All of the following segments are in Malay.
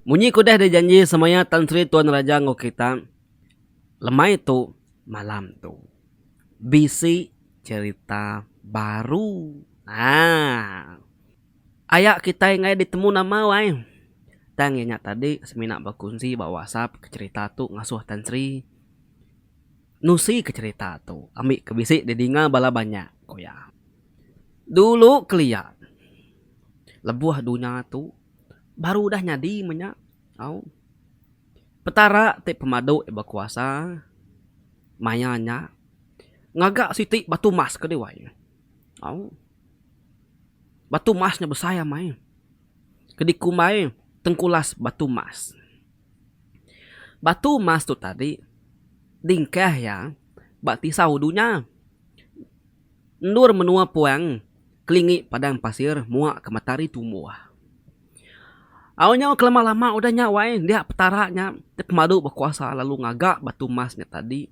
Munyi kudah ada janji semuanya Tan Sri Tuan Raja ngok kita. Lemai itu malam tu. Bisi cerita baru. Nah, ayak kita yang ngaya ditemu nama wai. Tang yang tadi semina berkunci bawa WhatsApp ke cerita tu ngasuh Tan Sri. Nusi ke cerita tu. Ambil ke bisi didinga bala banyak. Koya. Dulu keliat. Lebuah dunia tu baru dah nyadi menyak. Au. Petara te pemadu iba kuasa. Mayanya. Ngagak siti batu mas ke dewai. Au. Batu masnya bersaya mai. Kedikumai tengkulas batu mas. Batu mas tu tadi. Dingkah ya. Bak tisau dunya. Nur menua puang. Kelingi padang pasir. Muak ke matahari tumbuh. Awalnya kelama-lama udah nyawai. Dia petaranya. Dia pemadu berkuasa. Lalu ngagak batu masnya tadi.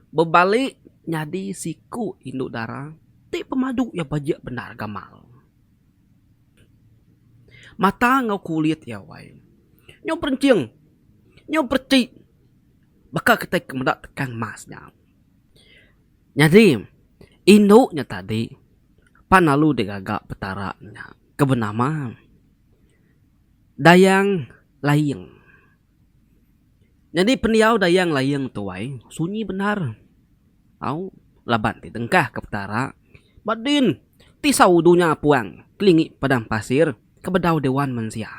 Berbalik. Nyadi siku induk darah. Ti pemadu ya bajak benar gamal. Mata ngau kulit ya wai. Nyau perencing. Nyau percik. Bakal kita kemedak tekan masnya. Jadi. Induknya tadi. Panalu digagak petaraknya. Kebenama. Dayang layang. Jadi pendiau dayang layang tu wai. Sunyi benar. Au. Laban ti tengkah ke petara. Badin. Tisau dunia puang. Kelingi padang pasir. Kebedau dewan manusia.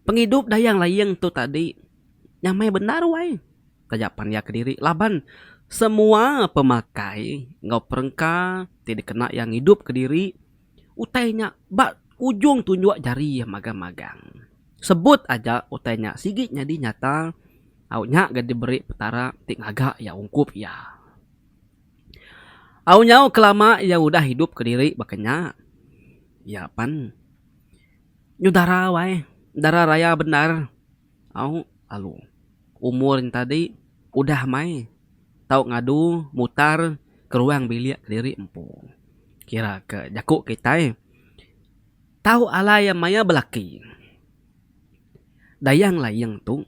Penghidup dayang layang tu tadi. Nyamai benar wai. Tajapan ya ke diri. Laban. Semua pemakai. Ngau perengka. Tidak kena yang hidup ke diri. Utainya. Bak. Ujung tunjuk jari yang magang-magang. Sebut aja utainya. Sigitnya di nyata. Awnya gak diberi petara. Tik ngagak ya ungkup ya. Awnya kelama ya udah hidup ke diri. Bakanya. Ya pan. Nyudara wai. Dara raya benar. Aw. Lalu. Umur yang tadi. Udah mai. Tau ngadu. Mutar. Ke ruang bilik ke diri empu. Kira ke jakuk kita. Tahu ala yang maya belaki. Dayang layang tu.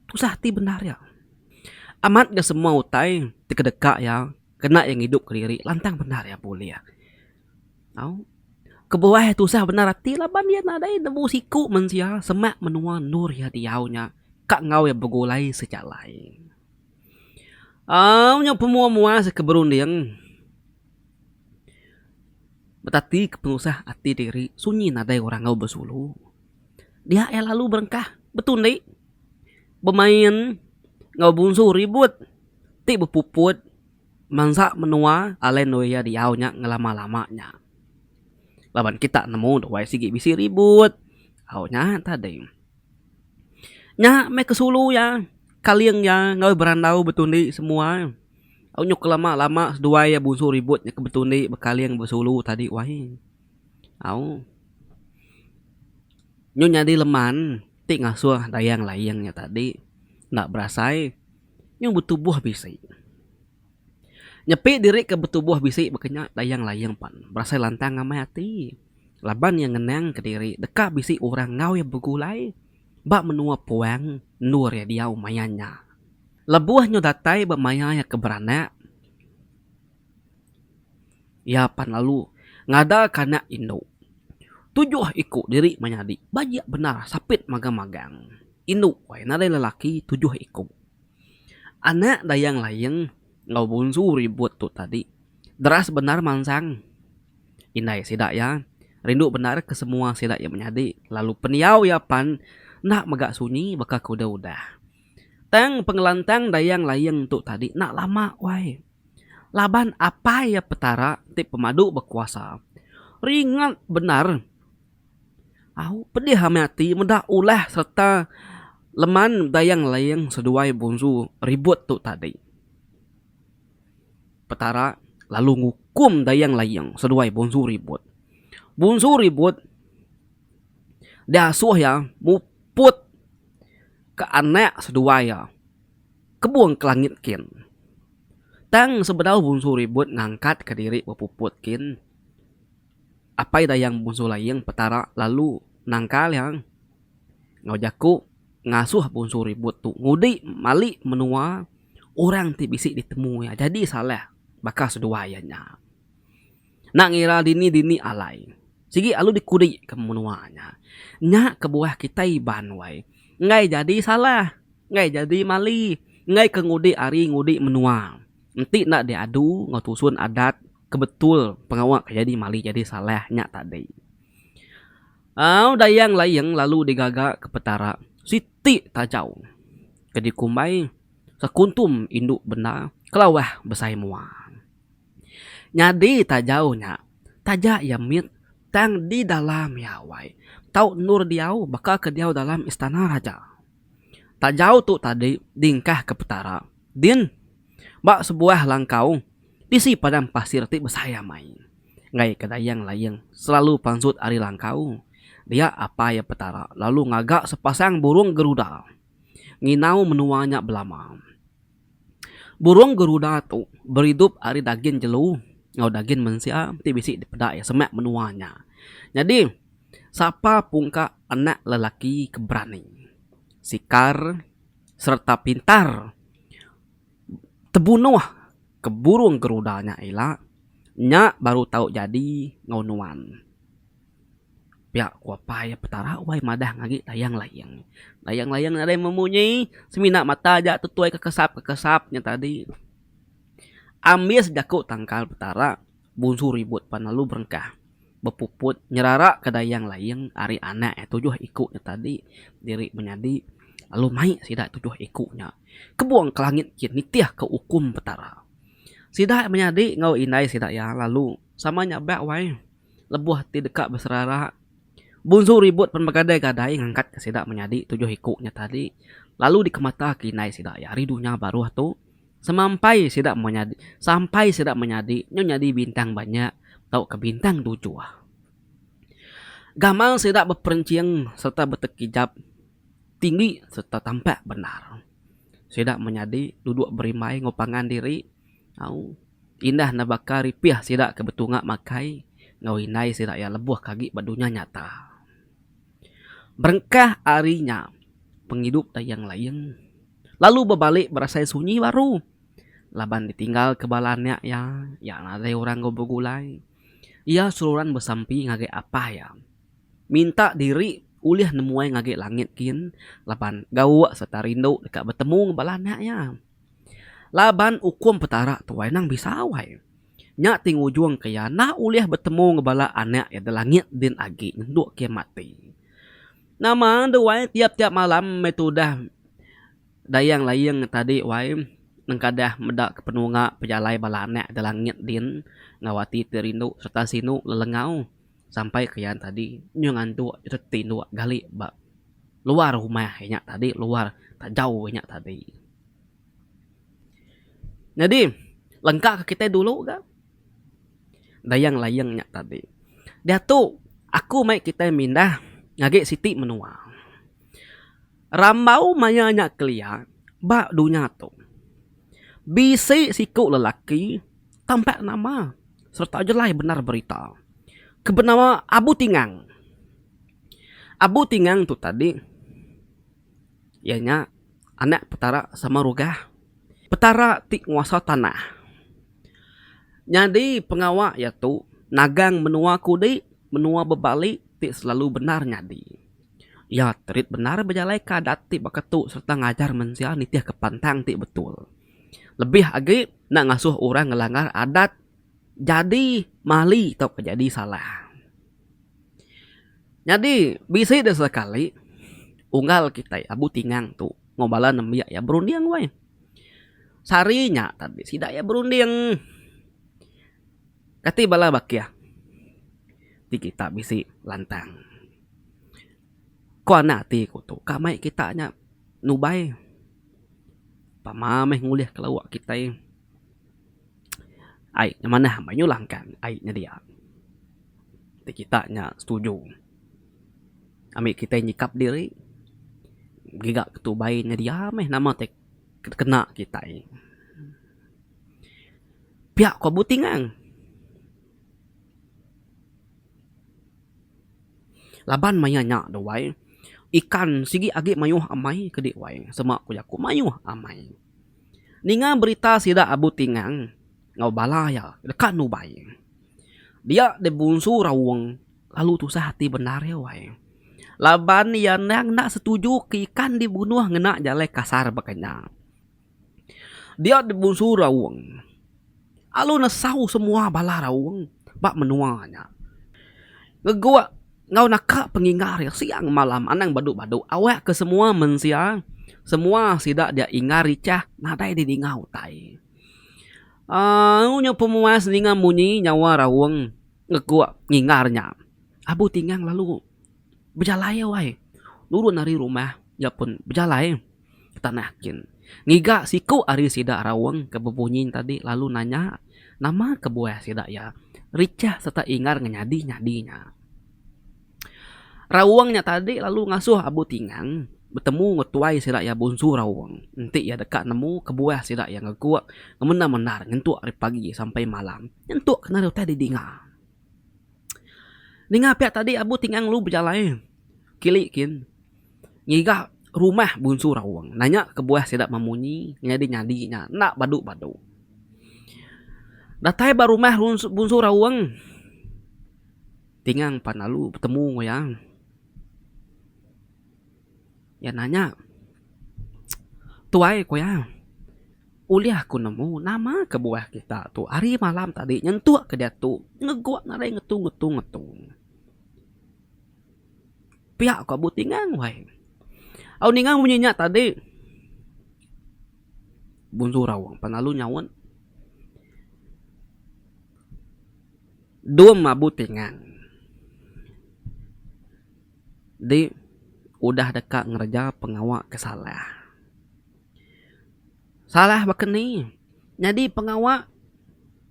Tu sahti benar ya. Amat gak semua utai. Tikedekak ya. Kena yang hidup ke diri. Lantang benar ya boleh ya. Tahu. Kebawah tu sah benar hati. Laban dia nadai debu siku mensia. Semak menua nur ya diaunya. Kak ngau yang bergulai sejak lain. Nya pemua-mua sekeberunding. Betati kepengusah hati diri. Sunyi nadai orang ngau bersulu. Dia lalu berengkah. Betul nih. Bermain. Ngau bunsu ribut. Ti berpuput. Mangsa menua. Alen noya diaunya ngelama-lamanya. Laban kita nemu. Dawai sigi bisi ribut. Aunya tadi. Nya me kesulu ya. Kaliang ya. Ngau berandau betul nih semua. Au nyuk lama-lama dua ya bunsu ributnya kebetulan bekali yang bersulu tadi wahai. Au. Nyu nyadi leman, tik ngasuh dayang layangnya tadi. Nak berasai. Nyu betubuh bisi. Nyepi diri ke betubuh bisi bekenya dayang layang pan. Berasai lantang ngamai hati. Laban yang ngenang ke diri. Dekat bisi orang ngau yang bergulai. Bak menua puang nur ya diau mayanya. Lebuah nyo datai bermaya yang keberanak. Ya pan lalu. Ngada kana induk. Tujuh ikut diri menyadi. Bajak benar sapit magang-magang. Induk. Wai nadai lelaki tujuh ikut. Anak dayang layang. Ngau bunsu ribut tu tadi. Deras benar mansang. Indai sidak ya. Rindu benar ke semua sidak yang menyadi. Lalu peniau ya pan. Nak megak sunyi bakal kuda udah. Tang pengelantang dayang layang tu tadi. Nak lama wai. Laban apa ya petara. Tip pemadu berkuasa. Ringat benar. Au pedih hati. Mendak ulah serta. Leman dayang layang seduai bunsu. Ribut tu tadi. Petara lalu ngukum dayang layang. Seduai bunsu ribut. Bunsu ribut. Dia asuh ya. Muput. Ke anak sedua ya. Kebuang ke langit kin. Tang sebedau bunsu ribut ngangkat ke diri berpuput kin. Apa dayang bunsu layang petara lalu nangkal yang. Ngajaku ngasuh bungsu ribut tu ngudi mali menua orang ti bisi ditemu ya. Jadi salah bakal seduayanya. Nak ngira dini alai. Sigi alu dikudi ke menuanya. Nya ke buah kita iban wai. Ngai jadi salah. Ngai jadi mali. Ngai ke ngudi ari ngudi menua. Nanti nak diadu ngatusun adat kebetul pengawak jadi mali jadi salah nya tadi. Dayang layang lalu digaga ke petara. Siti tajau. Kedikumbai sekuntum induk benda kelawah besai muang. Nyadi tajaunya. Tajak yamit tang di dalam yawai. Tau nur diau bakal ke diau dalam istana raja. Tajau tu tadi dingkah ke petara. Din, bak sebuah langkau disi padang pasir ti besaya main. Ngai kedayang layang selalu pansut ari langkau. Dia apa ya petara lalu ngagak sepasang burung geruda. Nginau menuanya belama. Burung geruda tu beridup ari daging jelu. Ngau daging mensia ti bisi dipedak ya semak menuanya. Jadi sapa pungka anak lelaki keberani, sikar serta pintar tebunuh ke burung gerudanya ila nya baru tahu jadi ngaunuan. Pihak kuapa ya petara wai madah ngagi layang ada yang memunyi semina mata aja tutuai kekesapnya tadi. Ambil sejaku tangkal petara bungsu ribut panalu berengkah bepuput nyerara ke dayang layang ari anak tujuh ikutnya tadi diri menyadi lalu mai sidak tujuh ikutnya kebuang ke langit kini tiah ke ukum petara sidak menyadi ngau inai sidak ya lalu sama nyabak wai lebuh ti dekat berserara bungsu ribut penbagadai-gadai ngangkat ke sidak menyadi tujuh ikutnya tadi lalu dikemata kinai sidak ya ridunya baru tu sampai sidak menyadi nyadi bintang banyak tau ke bintang 7. Gamal sidak berperenciang serta bertekijab tinggi serta tampak benar. Sidak menyadi duduk berimai ngopangan diri. Indah nabaka ripiah sidak kebetunga makai. Ngawinai sidak ya lebuh kagi badunya nyata. Berengkah arinya penghidup dayang layang. Lalu berbalik berasa sunyi baru. Laban ditinggal kebalannya ya ada orang gobogulai. Ia sururan bersampi ngage apa ya. Minta diri uliah nemuai ngage langit kin. Laban gawa serta rindu dekat bertemu ngebalannya ya. Laban ukum petara tuai nang bisa wai. Nya ting ujung kaya na uliah bertemu ngebala anak ya de langit din agi nduk kia mati. Nama duai tiap-tiap malam metudah dayang layang tadi wai nengkadah medak ke penunga pejalai balane ada langit din ngawati terindu serta sinu lelengau sampai kian tadi nyungan tu tindu gali ba luar rumah nya tadi luar tak jauh nya tadi. Jadi lengkap ke kita dulu kan dayang layang nya tadi dia tu aku mai kita mindah ngage siti menua rambau maya nya kelia ba dunya tu bisi siku lelaki tampak nama serta jelai benar berita kebenama Abu Tingang. Abu Tingang tu tadi ianya anak petara sama rugah petara ti nguasa tanah. Jadi pengawak ya tu nagang menua kudi menua bebalik ti selalu benar nyadi. Ya terit benar berjalai kadat ti baketu serta ngajar mensia nitiah kepantang ti betul. Lebih lagi nak ngasuh orang ngelanggar adat jadi mali atau kejadi salah. Jadi bisa dah sekali unggal kita Abu Tingang tu ngobalan nembiak ya berundiang wai. Sarinya tadi sidak ya berundiang. Kati bala bakia. Ti kita bisi lantang. Ko nati ko tu kamai kita nya nubai. Pamameh ngulih kelawak kita ai mana menyulangkan ai nya dia ti kita nya setuju ambil kita nyikap diri gigak ketubai nya dia meh nama teh kena kita pihak ko butingang laban maya nya doai ikan sigi agi mayuh amai kedi wae semak ku jaku mayuh amai. Ninga berita sida abu tingang ngau balaya dekat nu bae. Dia de bungsu rawang lalu tu hati benar ya wae. Laban yang nak setuju ke ikan dibunuh ngena jale kasar bakanya. Dia de bungsu rawang. Alu nasau semua bala rawang bak menuanya. Ngegua ngau naka pengingar ya siang malam anang badu-badu awak ke semua mensia semua sidak dia ingar ricah nadai di ngau tai. Nya pemuas ninga munyi nyawa rawang ngegua ngingarnya. Abu tingang lalu berjalai wae. Nurun dari rumah ya pun berjalai tanakin. Ngiga siku ari sidak rawang kebebunyin tadi lalu nanya nama kebuah sidak ya. Ricah serta ingar nyadi-nyadinya. Rawangnya tadi lalu ngasuh abu tingang bertemu ngetuai sidak ya bunsu rawang. Nanti ya dekat nemu kebuah sidak yang ngekuak ngemenar-menar ngentuk dari pagi sampai malam. Ngentuk kena tadi dinga. Dinga pihak tadi abu tingang lu berjalan. Kilikin. Ngiga rumah bunsu rawang. Nanya kebuah sidak memunyi nyadi-nyadinya nak badu-badu. Datai baru rumah bunsu rawang. Tingang panalu bertemu ngoyang. Ya nanya. Tuai koyang. Uliah aku nemu nama kebuah kita tu. Hari malam tadi nyentuh ke dia tu. Ngeguak narai ngetung. Pihak kau abu tingang wai. Au ningang bunyinya tadi. Bunsu rawang panalu nyawan. Dua abu tingang. Udah dekat ngerja pengawak kesalah. Salah bakeni. Jadi pengawak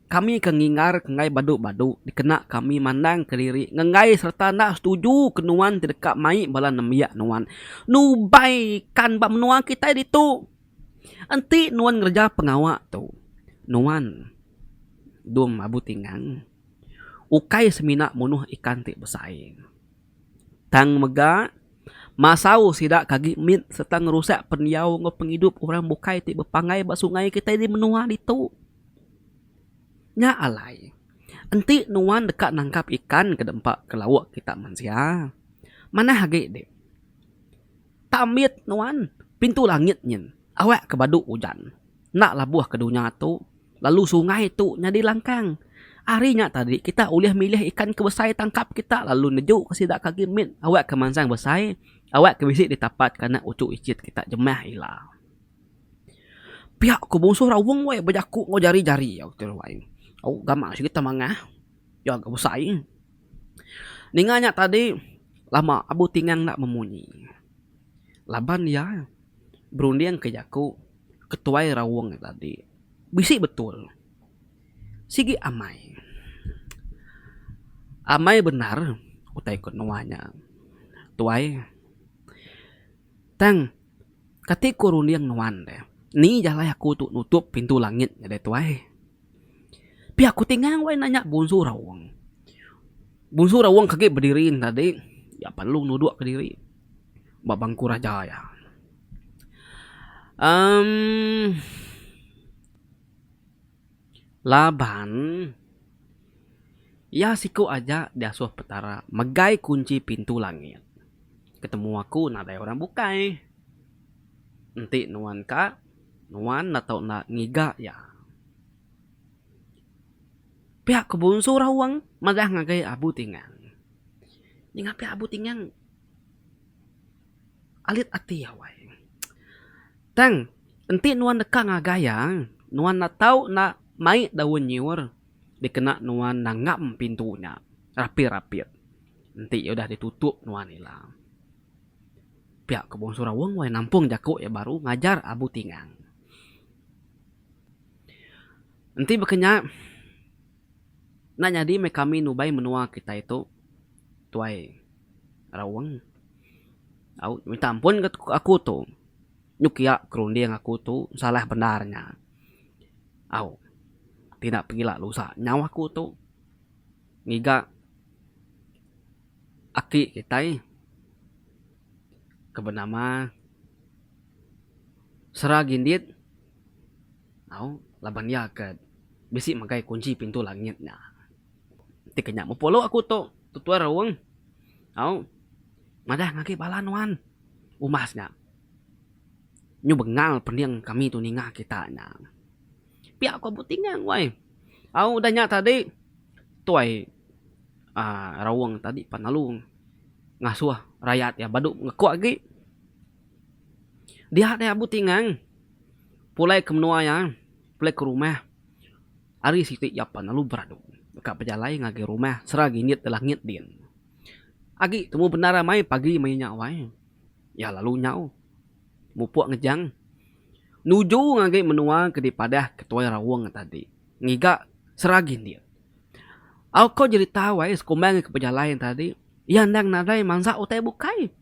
kami kengingar kengai badu-badu dikena kami mandang ke diri ngengai serta nak setuju kenuan terdekat mai bala nemiak nuan. Nu kan bak menuang kita itu. Anti nuan ngerja pengawak tu. Nuan dum abu tingang. Ukai semina munuh ikan tik bersaing. Tang mega masau sidak kagi mit serta ngerusak pendiau ngo penghidup orang bukai ti berpangai bak sungai kita di menua itu. Nya alai. Enti nuan dekat nangkap ikan ke dempak ke lawak kita manusia. Mana hage de. Tamit nuan pintu langit nyen. Awak ke badu hujan. Nak labuh ke dunia tu. Lalu sungai tu nyadi langkang. Harinya tadi kita uliah milih ikan ke besai tangkap kita lalu nejuk ke sidak kagi mit. Awak ke mansang besai. Awak ke bisik ditapat karena ucuk icit kita jemah ilah. Pihak ku bungsu rawung wae berjaku ngo jari-jari ya waktu wae. Oh gamak sikit mangah. Ya agak besai. Ninganya tadi lama abu tingang nak memunyi. Laban ya berunding ke jaku ketuai rawung tadi. Bisik betul. Sigi amai. Amai benar utai kenuanya. Tuai Tang, ketika rundiang nuan deh. Ni jalai aku tu nutup pintu langit ya deh tuai. Pi aku tingang wae nanya bunsu rawang. Bunsu rawang kaki berdiriin tadi. Ya perlu nuduk ke diri. Babangku raja ya. Laban. Ya siku aja diasuh petara. Megai kunci pintu langit. Ketemu aku nak ada orang bukai. Nanti nuan ka. Nuan atau nak ngiga ya. Pihak kebunsu rawang. Madah ngagai abu tingang. Ini ngapi abu tingang. Alit ati ya wai. Tang. Nanti nuan deka ngagayang. Nuan nak tahu nak mai daun nyiur. Dikena nuan nangam pintunya. Rapi-rapi. Nanti udah ditutup nuan ilang. Pihak kebun Surawang wae nampung jago ya baru ngajar abu tingang. Nanti bekenya nak jadi me kami nubai menua kita itu tuai rawang. Au minta ampun ke aku tuh. Nyukia kerunding aku tuh salah benarnya. Au tidak gila lusa nyawaku tuh. Ngiga aki kita kebenama seragindit laban yakat bisi magai kunci pintu langitnya. Ti kenya mo polo aku to tutua rawang. Madah ngaki balanuan umasnya. Nyu bengal pendiang kami tu ninga kita nya. Pihak ko butingang wai. Udah nya tadi tuai rawang tadi panalung ngasuh rakyat ya badu ngekuak gi. Dia ada butingang. Pulai ke menua ya, pulai ke rumah. Ari siti yapan lalu beradu. Dekat pejalai ngagi rumah seragi nit langit din. Agi temu benar mai pagi mai nyawai. Ya lalu nyau. Mupuak ngejang. Nuju ngagi menua ke dipadah ketua rawang tadi. Ngiga seragi nit. Kau jadi tahu ai sekumbang ke pejalai tadi. Yandang nadai mangsa utai bukai.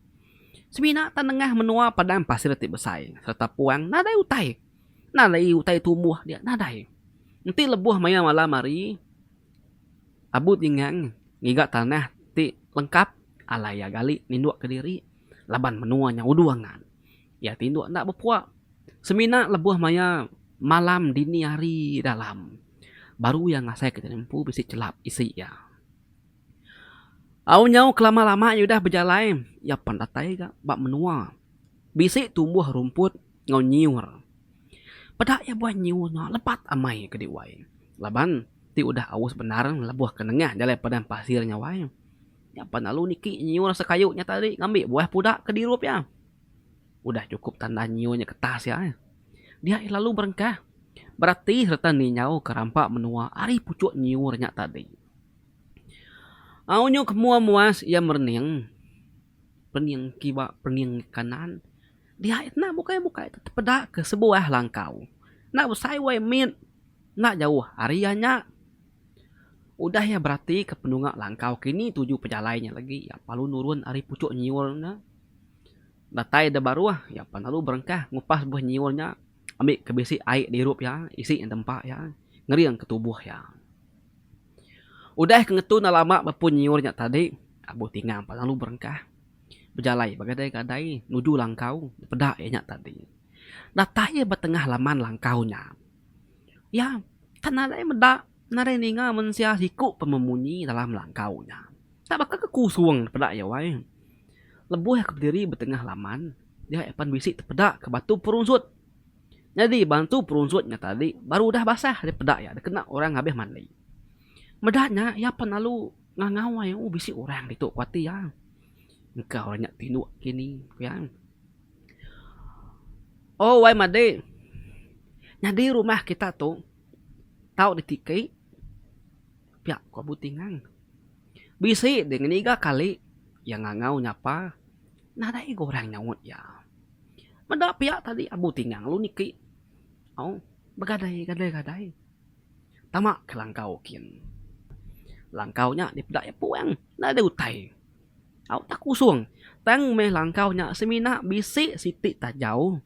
Semina tanengah menua padang pasir ti besai. Serta puang nadai utai. Nadai utai tumbuh dia nadai. Nanti lebuh maya malam hari. Abu tinggang ngiga tanah ti lengkap alaya gali ninduk ke diri. Laban menuanya uduangan. Ya tinduk nak berpuak. Semina lebuh maya malam dini hari dalam. Baru yang ngasai kita nempu bisi celap isi ya. Nyau kelama-lama udah berjalan. Ya pandatai gak bak menua. Bisi tumbuh rumput ngau nyiur. Pada ya buah nyiurnya lepat amai ke diwai. Laban ti udah aus benar lebuh ke nengah jalan padang pasirnya wai. Ya panalu niki nyiur sekayunya tadi ngambil buah pudak ke dirup ya. Udah cukup tanda nyiurnya ke tas ya. Dia lalu berengkah. Berarti serta ninyau kerampak menua ari pucuk nyiurnya tadi. Nyu kemua muas ia merning. Pening kiba pening kanan. Dia itna bukai terpedak ke sebuah langkau. Nak usai wai mit. Nak jauh harianya. Udah ya berarti ke penungak langkau kini tuju pejalainya lagi. Ya palu nurun ari pucuk nyiurnya. Datai da baru ya panalu berengkah ngupas buah nyiurnya. Ambil ke besi air dirup ya. Isi yang tempat ya. Ngeriang ke tubuh ya. Udah kengetun lama bapun nyiurnya tadi. Abu tinggal panalu berengkah. Berjalai bagadai-gadai nuju langkau pedak ya tadi. Datai bertengah laman langkaunya. Ya, kan ada medak nare ninga mensia siku pememunyi dalam langkaunya. Tak bakal kekusung pedak ya wai. Lebuh ke berdiri bertengah laman, dia epan bisik terpedak ke batu perunsut. Jadi bantu perunsutnya tadi baru udah basah dia pedak ya, dia kena orang habis mandi. Medaknya ya penalu ngangawai bisik orang dituk kuati ya. Engkau banyak tinduk kini ya. Wai made. Jadi rumah kita tuh tahu ditikai pihak kau butingan. Bisi dengan 3 kali yang ngangau nyapa. Nadai gorang nyawut ya. Mada pihak tadi abu tingang lu niki. Begadai. Tamak ke langkau kin. Langkaunya dipedak ya puang. Nada utai. Tak kusung. Tang meh langkaunya semina bisi siti tak jauh.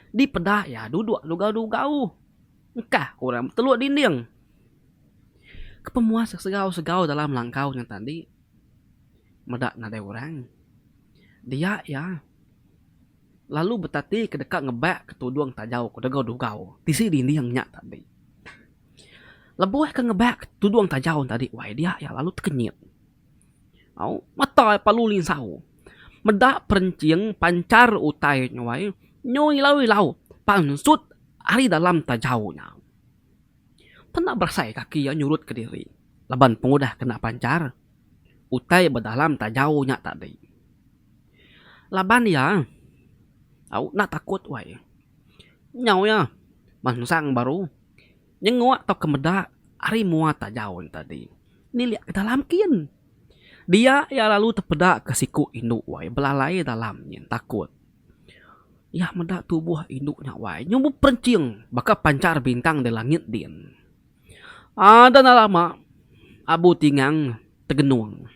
Di pedak ya duduk dugau. Engkah orang teluk dinding. Kepemuas segau dalam langkaunya tadi. Medak nada orang. Dia ya. Lalu betati ke dekat ngebak ke tudung tak jauh ke dugau. Tisi dindingnya tadi. Lebuh ke ngebak tudung tak jauh tadi. Wah dia ya lalu terkenyit. Mata palu linsau. Medak perencing pancar utai nyawai. Nyoi lau. Pansut hari dalam tak jauhnya. Tenak bersai kaki yang nyurut ke diri. Laban pengudah kena pancar. Utai berdalam tak jauhnya tadi. Laban ya. Nak takut wai. Nyau ya. Mansang baru. Nyengok atau kemedak. Hari muat tak jauh tadi. Ini lihat ke dalam kin. Dia ya lalu terpedak ke siku induk wai. Belalai dalamnya. Takut. Ya medak tubuh induknya wai. Nyumbu perencing. Bakal pancar bintang di langit din. Dan lama. Abu tingang tergenuang.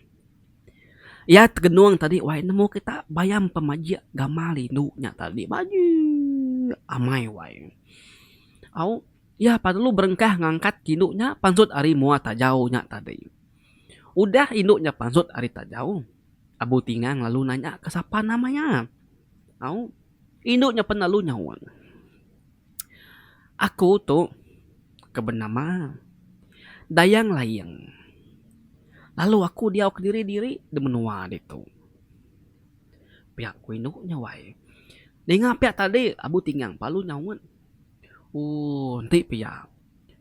Ya tergenuang tadi. Wai nemu kita bayam pemajik gamal induknya tadi. Baju. Amai wai. Ya pada lu berengkah ngangkat induknya. Pansut ari muat tak jauhnya tadi. Udah induknya pansut ari tak jauh. Abu tingang lalu nanya ke siapa namanya. Au, induknya penalu nyawan. Aku tuh kebenama dayang layang. Lalu aku dia ke diri-diri de menua itu. Pihak ku induknya wae. Dengan pihak tadi abu tinggang palu nyawan. Nanti pihak.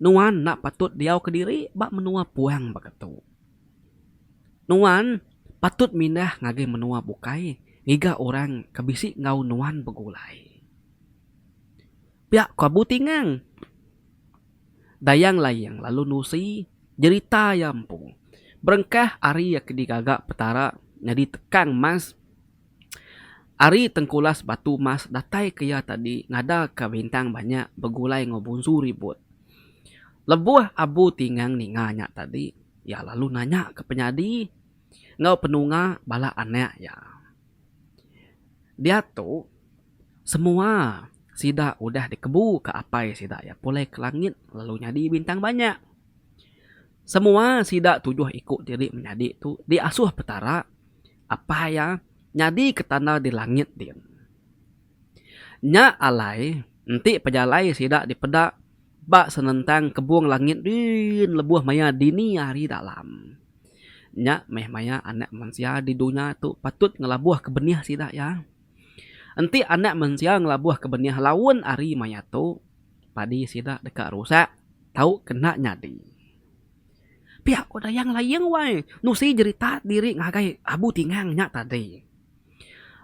Nuan nak patut dia ke diri bak menua puang begitu. Nuan patut mindah ngage menua bukai. Ngiga orang kebisi ngau nuan begulai. Pihak ku abu tinggang. Dayang layang lalu nusi jerita yampung. Berengkah ari ya kedigagak petara jadi tekang mas. Ari tengkulas batu mas datai kaya tadi ngada ke bintang banyak begulai ngobunsu ribut. Lebuh abu tinggang ninganya tadi. Ya lalu nanya ke penyadi. Ngau penunga bala anak ya. Dia tuh semua sida udah dikebu ke apa ya sida ya. Pulai ke langit lalu nyadi bintang banyak. Semua sida tujuh ikut diri menjadi tu diasuh petara. Apa ya nyadi ke tanah di langit din. Nya alai nanti pejalai sida dipedak bak senentang kebuang langit din lebuh maya dini hari dalam. Nya meh maya anak manusia di dunia tu patut ngelabuh ke benih sida ya. Nanti anak manusia ngelabuh ke benih lawan ari maya tu padi sida dekat rusak tahu kena nyadi. Pihak udah yang layang wae. Nusi jerita diri ngagai abu tinggang nya tadi.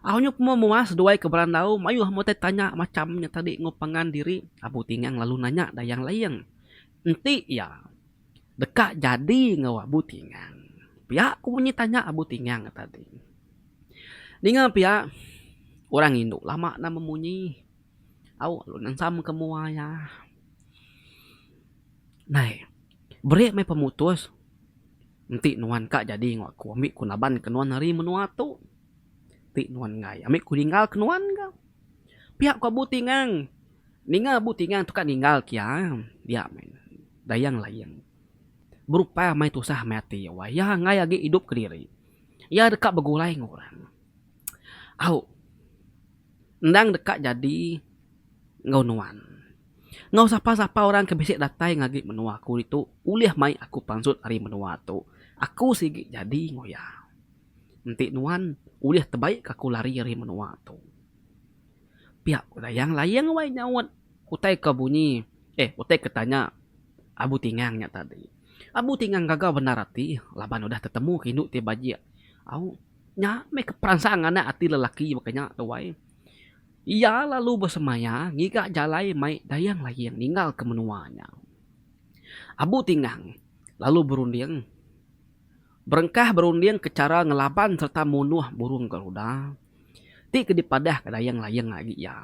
Ahonya mau muas duai ke berandau. Mayu mau tanya macamnya tadi ngopangan diri. Abu tinggang lalu nanya dayang layang. Enti ya. Dekat jadi ngawa abu tinggang. Pihak ku bunyi tanya abu tinggang tadi. Dengan pihak. Orang induk lama na memunyi. Aw lu nansam kemua ya. Nah. Beri may pemutus. Nanti nuan kak jadi ngak ku ambil kunaban kenuan hari menua tu. Nanti nuan ngai ambil ku tinggal kenuan ka. Pihak ku abu tinggang. Ningal abu tinggang tu kan ninggal kia. Dia main. Dayang layang. Berupa may tusah mati. Ya ngai agi hidup ke diri. Ya dekat begulai ngorang. Au. Ndang dekat jadi ngau nuan. Ngau sapa-sapa orang kebisik datai ngagi menua aku itu. Uliah mai aku pansut hari menua tu. Aku sigi jadi ngoya. Nanti nuan uliah terbaik aku lari hari menua tu. Pihak dayang layang wai nyawat. Utai ke bunyi. Utai ketanya. Abu tingangnya tadi. Abu tinggang gagal benar hati. Laban udah ketemu kinuk ti bajia. Au. Nya me keperansangan hati lelaki makanya tu wai. Ia lalu bersemaya, ngigak jalai mai dayang lagi yang ninggal ke menuanya. Abu tinggang, lalu berunding. Berengkah berunding ke cara ngelaban serta munuh burung garuda. Ti kedipadah ke dayang layang lagi ya.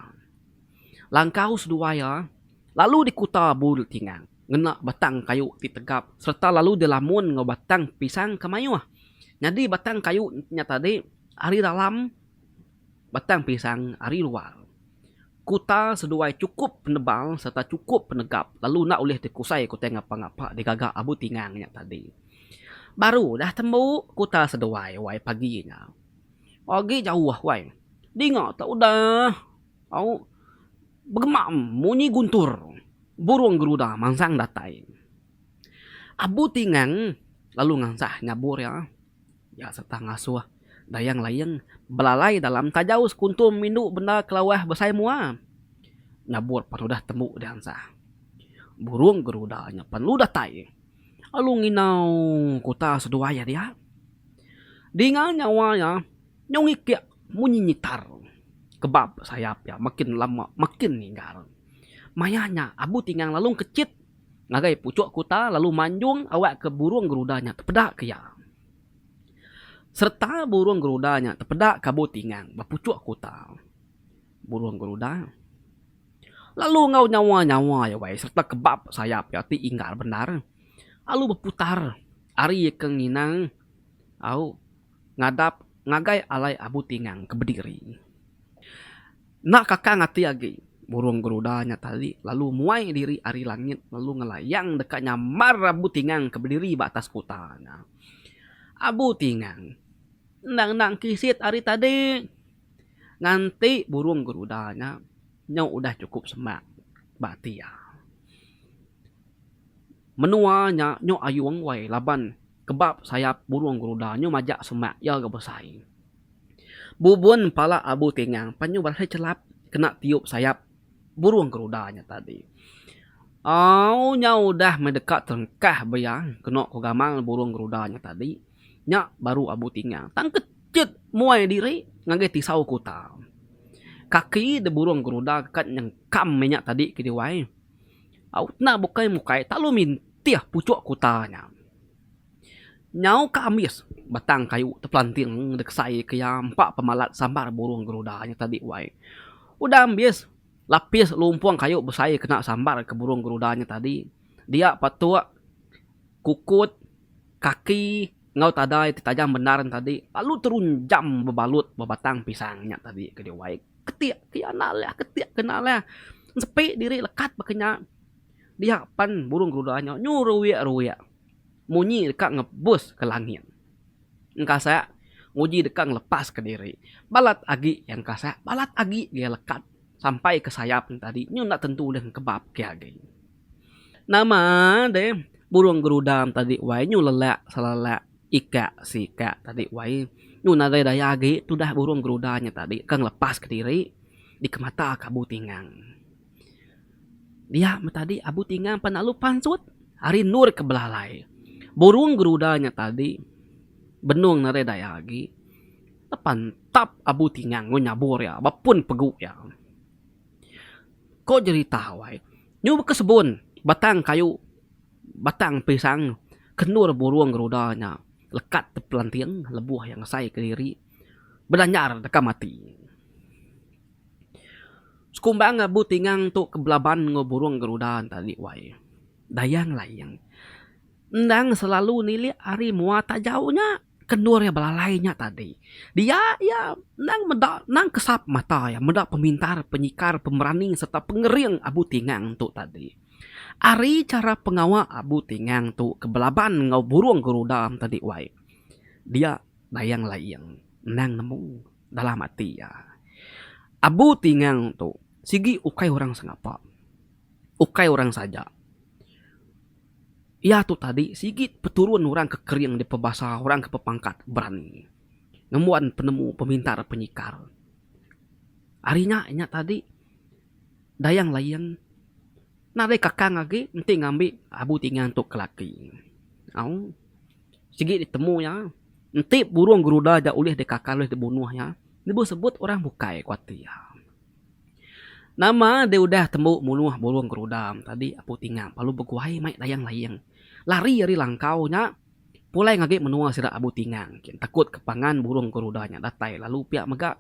Langkau sedua ya, lalu di kuta abu tinggang. Ngena batang kayu ti tegap, serta lalu dilamun ngobatang pisang kemayuh. Jadi batang kayu nya tadi, hari dalam batang pisang ari luar. Kuta seduai cukup penebal serta cukup penegap. Lalu nak oleh dikusai kuta ngapa-ngapa digagak abu tingangnya tadi. Baru dah temu kuta seduai wai paginya. Pagi jauh wai. Dengar tak udah. Au bergemam munyi guntur. Burung geruda mangsang datai. Abu tingang lalu ngansah nyabur ya. Ya serta ngasuh dayang layang belalai dalam tajaus kuntum mindu benda kelawah besai mua. Nabur panudah temu dansah. Burung gerudanya penuh datai. Lalu nginau kuta seduaya dia. Dengan nyawanya nyongik ya munyi nyitar. Kebab sayap ya makin lama makin ninggal. Mayanya abu tinggang lalu kecit. Ngagai pucuk kuta lalu manjung awak ke burung gerudanya terpedak ke ya. Serta burung gerudanya terpedak kabu tinggang berpucuk kuta. Burung geruda. Lalu ngau nyawa-nyawa ya wai serta kebab sayap ya ti inggar benar. Lalu berputar. Ari kenginang. Au ngadap ngagai alai abu tinggang ke berdiri. Nak kakak ngati lagi. Burung gerudanya tadi lalu muai diri ari langit lalu ngelayang dekatnya mar abu tinggang ke berdiri batas kutanya. Abu tinggang. Nang kisit hari tadi. Nganti burung gerudanya nyo udah cukup semak batia. Menuanya nyo ayung wai laban kebab sayap burung geruda nyo majak semak ya gebesai. Bubun pala Abu Tingang panyo berasa celap kena tiup sayap burung gerudanya tadi. Nya udah mendekat terengkah bayang kena kogamal burung gerudanya tadi. Nya baru Abu Tingang tang kecet muai diri ngage tisau kuta. Kaki de burung geruda kat yang kam minyak tadi ke diwai. Au na bukai mukai tak lu mintiah pucuk kutanya. Nyau kamis batang kayu terpelanting deksai ke yang empat pemalat sambar burung gerudanya tadi wai. Udah ambies lapis lumpuang kayu besai kena sambar ke burung gerudanya tadi. Dia patua kukut kaki ngau tadai tajam benaran tadi. Lalu terunjam bebalut bebatang pisangnya tadi ke dia wai. Ketiak kenal ya, ketiak kenal ya. Sepi diri lekat bakenya. Dia pan burung gerudanya nyuruya. Munyi dekat ngebus ke langit. Engkasa nguji dekat ngelepas ke diri. Balat agi yang kasa, balat agi dia lekat sampai ke sayap tadi. Nyu nak tentu dah kebab ke agi. Nama deh burung gerudam tadi wai nyu lelak selelak ika sika tadi wai. Nyu nak daya agi tu dah burung gerudanya tadi kan lepas ke diri di kemata ke Abu Tingang. Dia tadi Abu Tingang penalu pansut hari nur ke belalai. Burung gerudanya tadi benung nare daya agi tap Abu Tingang nyabur ya bapun pegu ya. Kok jadi tawai nyu ke sebun batang kayu batang pisang kenur burung gerudanya lekat tepelantiang lebuh yang saya ke diri beranyar dekat mati. Sekumbang Abu Tingang tu kebelaban ngo burung gerudan tadi wai. Dayang layang. Ndang selalu nili hari muat jauhnya kenur ya belalainya tadi. Dia ya nang kesap mata ya medak pemintar, penyikar, pemberani serta pengering Abu Tingang tu tadi. Ari cara pengawa Abu Tingang tu kebelaban ngau burung gerudam tadi wai. Dia dayang layang nang nemu dalam hati ya. Abu Tingang tu sigi ukai orang sengapa. Ukai orang saja. Ya tu tadi sigit peturun orang ke kering di pebasa orang ke pepangkat berani. Ngemuan penemu pemintar penyikar. Arinya nya tadi dayang layang nare kakang lagi nanti ngambil Abu Tingang untuk kelaki. Au sigit ditemu ya. Nanti burung geruda aja ulih de kakak ulih dibunuh ya. Dia sebut orang bukai kuati ya. Nama dia udah temu munuh burung gerudam tadi Abu Tingang palu beguai mai dayang layang. Lari dari langkaunya pulai ngage menua sira Abu Tingang takut kepangan burung gerudanya datai lalu pihak megak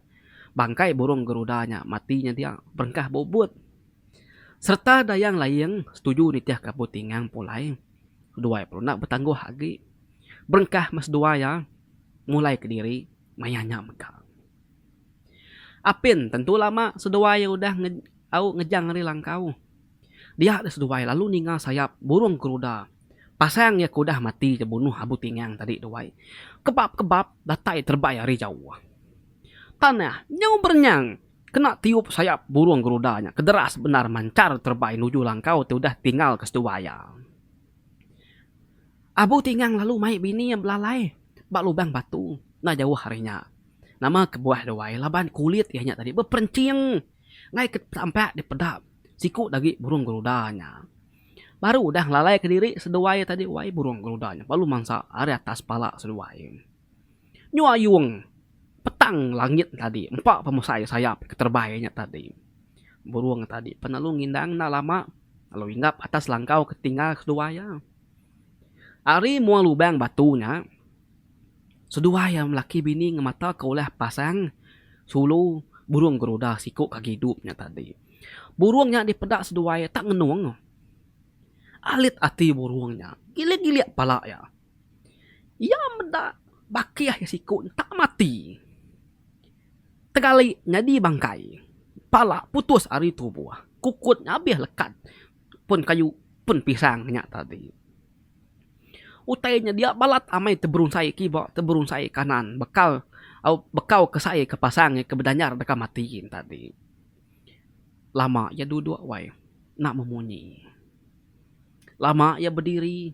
bangkai burung gerudanya matinya dia berengkah bobot serta dayang layang setuju nitiah ke Abu Tingang pulai dua perlu nak bertangguh lagi berengkah mas dua ya mulai ke diri mayanya megak apin tentu lama sedua ya udah ngejang dari langkau dia ada sedua lalu ninggal sayap burung geruda pasang ya kudah mati terbunuh Abu Tingang tadi doai. Kebab datai terbayar jauh. Tanah nyau bernyang kena tiup sayap burung gerudanya. Kederas benar mancar terbaik nuju langkau tu udah tinggal ke seduaya. Abu Tingang lalu mai bini yang belalai bak lubang batu. Nah jauh harinya. Nama kebuah doai laban kulit ya nya tadi berperencing. Ngai ke sampai di pedap. Siku dagi burung gerudanya. Baru udah lalai ke diri seduai tadi wai burung gerudanya. Lalu mangsa ari atas pala seduai. Nyu ayung petang langit tadi. Empat pemusai sayap keterbainya tadi. Burung tadi penalu ngindang na lama. Lalu inggap atas langkau ketinggal seduaya. Ari mua lubang batunya. Seduaya melaki bini ngemata kaulah pasang. Sulu burung geruda siku kagidupnya tadi. Burungnya dipedak seduaya tak ngenuang. Alit hati burungnya. Gila-gila pala ya. Ya mendak bakiah ya siku tak mati. Tegali nyadi bangkai. Pala putus ari tubuh. Kukutnya habis lekat. Pun kayu pun pisangnya tadi. Utainya dia balat amai teberunsai kiba teberunsai kanan. Bekal Au bekau ke saya ke pasangnya ke bedanyar deka matiin tadi. Lama ya duduk wai nak memunyi. Lama ya berdiri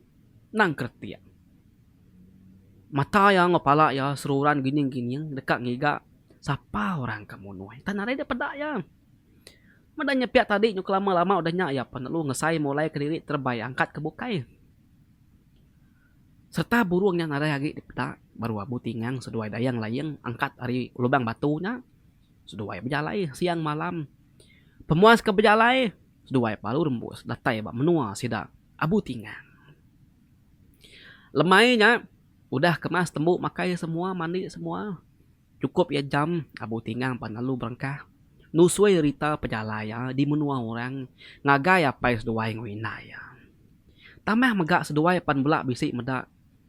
nang kertia. Mata yang ngepala ya seruran gini-gini dekat ngiga. Siapa orang kamu nuai? Tanah dia pedak ya. Madanya pihak tadi nyuk lama-lama udahnya ya penelu ngesai mulai ke diri terbayang angkat ke bukai. Serta burung yang ada lagi di petak baru abu tingang seduai dayang layang angkat dari lubang batunya. Seduai berjalai siang malam. Pemuas ke berjalai. Seduai palu rembus datai bak menua sida abu tingang. Lemainya udah kemas tembuk makai semua mandi semua. Cukup ya jam abu tingang panalu berangkah. Nusui rita pejalaya di menua orang ngagaya pais seduai ngwinaya. Tamah megak seduai pan belak bisik medak.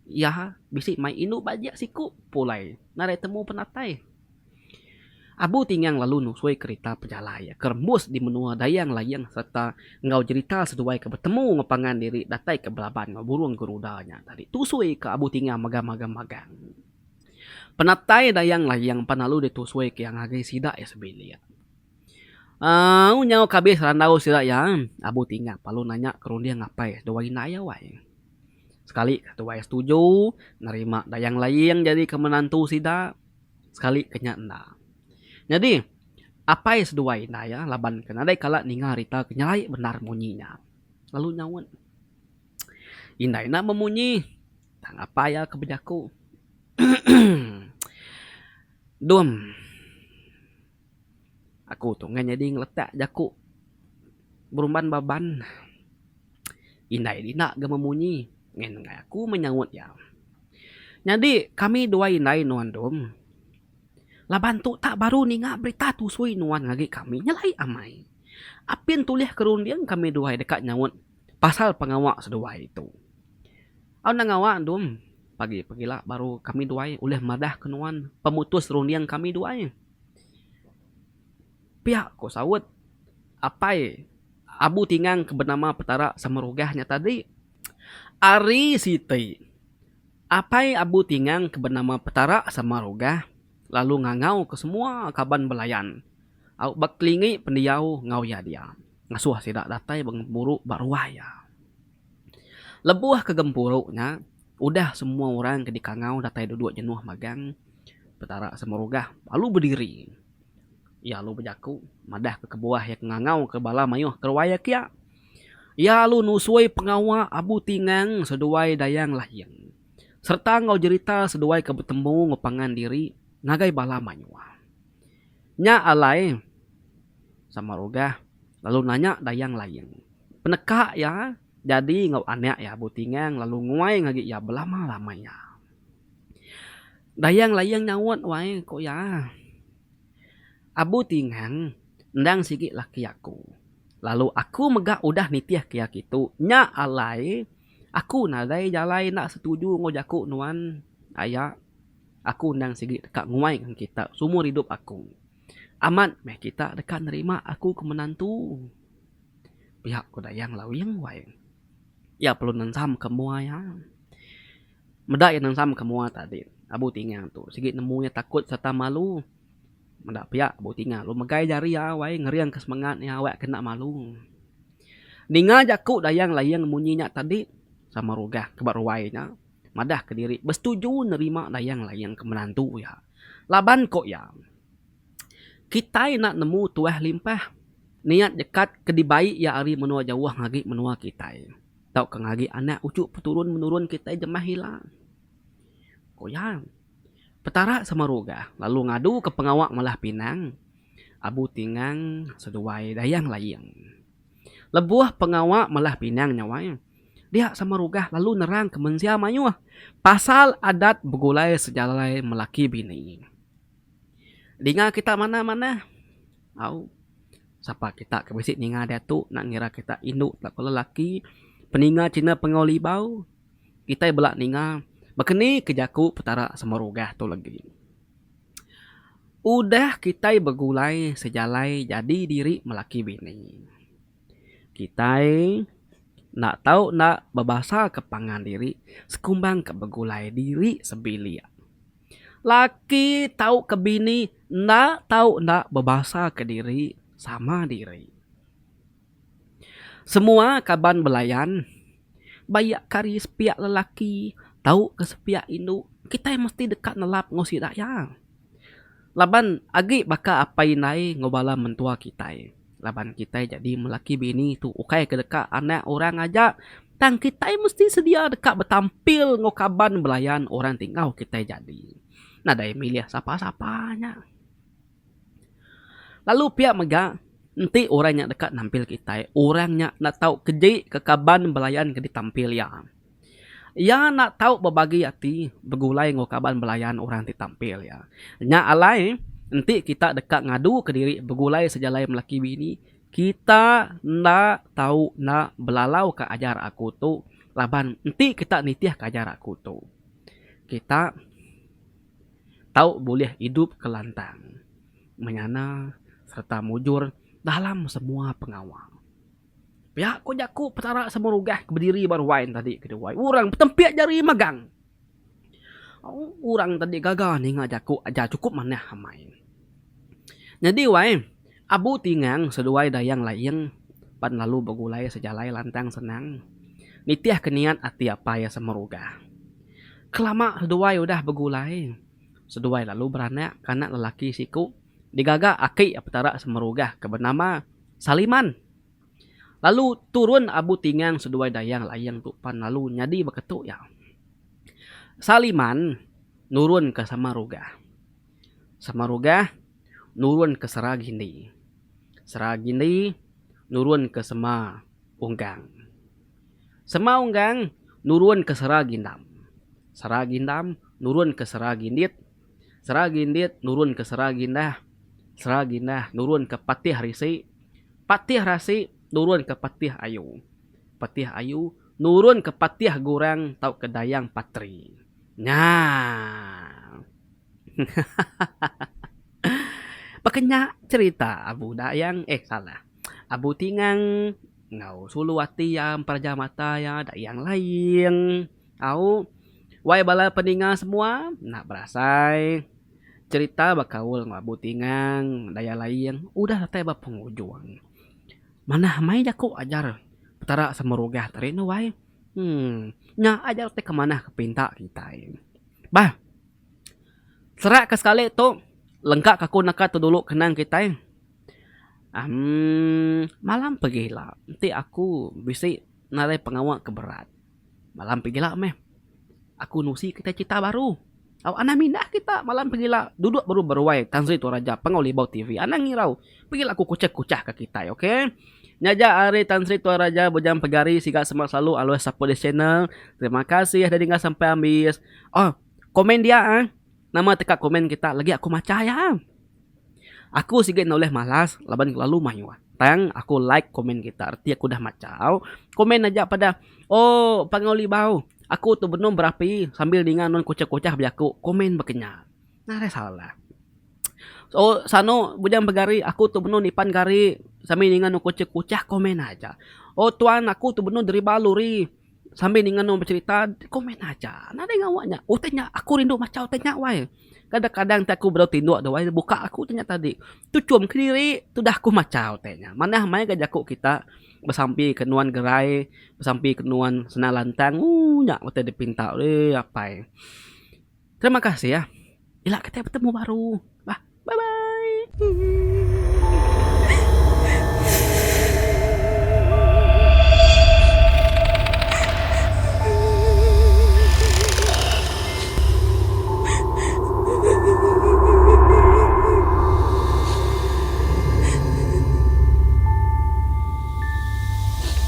Ya bisik mai inu bajak siku pulai. Narai temu penatai. Abu tingang lalu nusui kereta pejalaya. Kerembus di menua dayang layang serta ngau cerita seduai ke bertemu ngepangan diri datai ke belaban burung gerudanya tadi. Tusui ke abu tingang magang. Penatai dayang layang panalu ditusui ke yang agai sidak ya sebelia. Unyau kabis randau sidak ya. Abu tingang palu nanya kerun dia ngapai doain naya wai. Sekali ketua setuju nerima dayang layang jadi kemenantu sidak. Sekali kenya endah. Jadi, apa yang seduai ya laban kena dai kala ninga rita kenyalai benar munyinya. Lalu nyawan. Indai nak memunyi. Tang apa ya kebejaku. Dum. Aku tuh nggak jadi ngeletak jaku. Berumban baban. Indai dina gak memunyi. Ngen aku menyangut ya. Jadi kami dua indai nuan dum. Laban tu tak baru ninga berita tu sui nuan ngagi kami nyalai amai. Apin tulis kerundian kami duai dekat nyawut pasal pengawak sedua itu. Au nangawak dum pagi-pagilah baru kami duai oleh madah kenuan pemutus rundian kami duai. Pihak ko sawut apai abu tingang ke bernama petara samarugahnya tadi. Ari siti. Apai abu tingang ke bernama petara samarugah. Lalu ngangau ke semua kaban belayan. Au baklingi pendiau ngau ya dia. Ngasuh sidak datai bengempuru baruaya. Lebuah kegempuruknya. Udah semua orang ke dikangau datai duduk jenuh magang. Petara semerugah. Lalu berdiri. Ya lu bejaku. Madah ke kebuah yang ngangau ke bala mayuh kerwaya kia. Ya lu nusui pengawa abu tingang seduai dayang layang. Serta ngau jerita seduai ke bertemu ngepangan diri. Ngagai bala manyua. Nya alai sama rogah lalu nanya dayang layang. Peneka ya jadi ngau anak ya butingang lalu nguai ngagi ya belama lamanya. Dayang layang nyawat wae kok ya. Abu tingang ndang sigi laki aku. Lalu aku megak udah nitiah kia kitu. Nya alai aku nadai jalai nak setuju ngojaku nuan ayah. Aku undang sigi dekat nguai dengan kita. Sumur hidup aku. Aman meh kita dekat nerima aku ke menantu. Pihak ko dayang lawing wae. Ya perlu nansam ke mua ya. Medak yang nansam ke mua tadi. Abu tingang tu. Sigi nemunya takut serta malu. Medak pihak abu tingang. Lu megai jari ya wae. Ngeriang kesemangatnya awak kena malu. Ninga jaku dayang layang munyinya tadi. Sama rugah kebat ruwainya. Madah ke diri. Bersetuju nerima dayang layang ke menantu ya. Laban kok ya. Kita nak nemu tuah limpah. Niat dekat kedibai ya ari menua jauh ngagi menua kita. Tau ke ngagi anak ucuk peturun menurun kita jemah hilang. Kok ya. Petara sama roga. Lalu ngadu ke pengawak malah pinang. Abu tingang seduai dayang layang. Lebuah pengawak malah pinang nyawanya. Dia sama rugah lalu nerang ke mensia mayuh. Pasal adat begulai sejalai melaki bini. Dinga kita mana-mana. Au. Siapa kita kebisik ninga dia tu. Nak ngira kita induk tak kalau lelaki. Peninga Cina pengoli bau. Kita belak ninga. Bekeni kejaku petara sama rugah tu lagi. Udah kita begulai sejalai jadi diri melaki bini. Kita nak tahu nak berbahasa kepangan diri sekumbang ke begulai diri sebilia. Laki tahu ke bini, nak tahu nak berbahasa ke diri sama diri. Semua kaban belayan, bayak kari sepiak lelaki, tahu ke sepiak induk, kita yang mesti dekat nelap ngosi daya. Laban agi baka apai nai ngobala mentua kita. Laban kita jadi melaki bini tu ukai ke dekat anak orang aja. Tang kita mesti sedia dekat bertampil ngokaban belayan orang tinggal kita jadi. Nah dari milih siapa-siapanya. Lalu pihak mega nanti orangnya dekat nampil kita. Orangnya nak tahu keji kekaban belayan ke ditampil ya. Ya nak tahu berbagi hati bergulai ngokaban belayan orang ditampil ya. Nya alai nanti kita dekat ngadu ke diri bergulai sejalai melaki bini. Kita nak tahu nak belalau ke ajar aku tu. Laban nanti kita nitiah ke ajar aku tu. Kita tahu boleh hidup kelantang. Menyana serta mujur dalam semua pengawal. Ya, ko jaku petara semurugah berdiri baru wain tadi kedua. Urang tempiak jari magang. Urang tadi gagal nih ngajaku aja cukup mana hamai. Jadi wain abu tingang seduai dayang layang pan lalu begulai sejalai lantang senang. Nitiah kenian ati apa ya semurugah. Kelama seduai udah begulai. Seduai lalu beranak kanak lelaki siku digaga aki petara semurugah kebernama Saliman. Lalu turun abu tingang seduai dayang layang tu pan lalu nyadi beketuk ya. Saliman nurun ke Samarugah. Samarugah nurun ke Seragindi. Seragindi nurun ke Sema Unggang. Sema Unggang nurun ke Seragindam. Seragindam nurun ke Seragindit. Seragindit nurun ke Seragindah. Seragindah nurun ke Patih Risi. Patih Rasi nurun ke Patih Ayu. Patih Ayu nurun ke Patih Gurang tau ke Dayang Patri. Nah. Pakenya cerita Abu Dayang salah. Abu Tingang ngau Suluwati yang Perjamata ya Dayang lain. Au wai bala peningal semua nak berasai. Cerita bakaul Abu Tingang daya lain udah teh ba pengujung. Mana mai jaku ajar petara semurugah tari no wai. Nya ajar teh kemana kepinta kita. Bah. Serak ke sekali tu lengkap aku nak tu dulu kenang kita. Malam pergi lah. Nanti aku bisa narai pengawal keberat. Malam pergi lah meh. Aku nusi kita cita baru. Anak mindah kita malam pergi lah. Duduk baru berwai. Tanzri tu raja pengawali bau TV. Anak ngirau. Pergi lah aku kucah-kucah ke kita. Okay? Nyaja Ari Tanzri tu raja bujang pegari. Siga semak selalu. Always support this channel. Terima kasih. Dari nggak sampai habis. Oh, komen dia nama teka komen kita lagi aku maca ya. Aku sikit noleh malas laban lalu mayu. Tang aku like komen kita arti aku dah macau. Komen aja pada pangoli bau. Aku tu benom berapi sambil dengan non kocak-kocak biaku komen bekenya. Nah salah. Sano bujang begari aku tu benom ipan gari sambil dengan non kocak-kocak komen aja. Tuan aku tu benom dari baluri. Sambil dengan nom bercerita komen aja. Nada ngawaknya. Tanya aku rindu macau tanya wai. Kadang-kadang tak aku berau tinduk dah wai buka aku tanya tadi. Tu cum ke diri tu dah aku macau tanya. Mana mai gajaku kita bersampi kenuan gerai, bersampi kenuan senang lantang. Nyak mata dipinta apa. Terima kasih ya. Ila kita bertemu baru. Bye bye.